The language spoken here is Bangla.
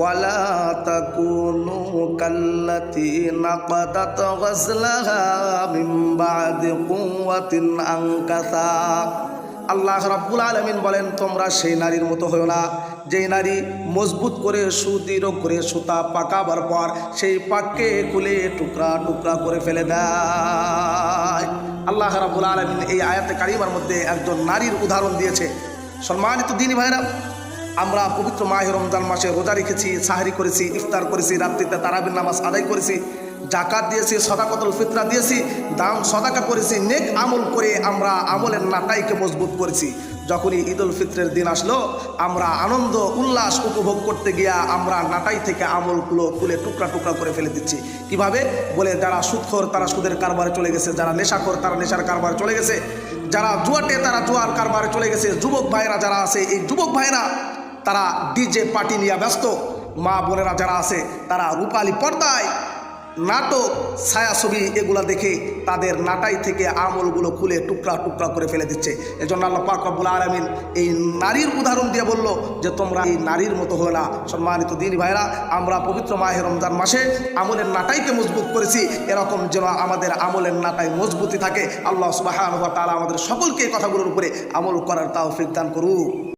ওয়ালা তাকুনু কাল্লাতী নাকাদাত গাজলাহা মিন বা'দি কুওয়াতিন আনকাসা। আল্লাহ রাব্বুল আলামিন বলেন, তোমরা সেই নারীর মতো হও না যেই নারী মজবুত করে সুদৃঢ় করে সুতা পাকাবার পর সেই পাককে খুলে টুকরা টুকরা করে ফেলে দেয়। আল্লাহ রাব্বুল আলামিন এই আয়াতে কারিমার মধ্যে একজন নারীর উদাহরণ দিয়েছে। সম্মানিত দিনী ভাইরা, আমরা পবিত্র মাহে রমজান মাসে রোজা রেখেছি, সাহরি করেছি, ইফতার করেছি, রাত্রিতে তারাবির নামাজ আদায় করেছি, জাকাত দিয়েছি, সদাকাতুল ফিতরা দিয়েছি, দান সদাকা করেছি, নেক আমল করে আমরা আমলের নাটাইকে মজবুত করেছি। যখনই ঈদুল ফিতরের দিন আসলো, আমরা আনন্দ উল্লাস উপভোগ করতে গিয়া আমরা নাটাই থেকে আমলগুলো খুলে টুকরা টুকরা করে ফেলে দিচ্ছি। কিভাবে বলে, যারা সুদখোর তারা সুদের কারবারে চলে গেছে, যারা নেশাখোর তারা নেশার কারবারে চলে গেছে, যারা জুয়াটে তারা জুয়ার কারবারে চলে গেছে, যুবক ভাইরা যারা আছে এই যুবক ভাইরা তারা ডিজে পার্টি নিয়ে ব্যস্ত, মা বোনেরা যারা আছে তারা রূপালী পর্দায় নাটক ছায়াছবি এগুলো দেখে তাদের নাটাই থেকে আমলগুলো খুলে টুকরা টুকরা করে ফেলে দিচ্ছে। এজন্য আল্লাহ পাক রব্বুল আলামিন এই নারীর উদাহরণ দিয়ে বলল যে তোমরা এই নারীর মতো হও না। সম্মানিত দিনী ভাইরা, আমরা পবিত্র মাহে রমজান মাসে আমলের নাটাইকে মজবুত করেছি, এরকম যেন আমাদের আমলের নাটাই মজবুতি থাকে। আল্লাহ সুবহানাহু ওয়া তাআলা আমাদের সকলকে এই কথাগুলোর উপরে আমল করার তৌফিক দান করুক।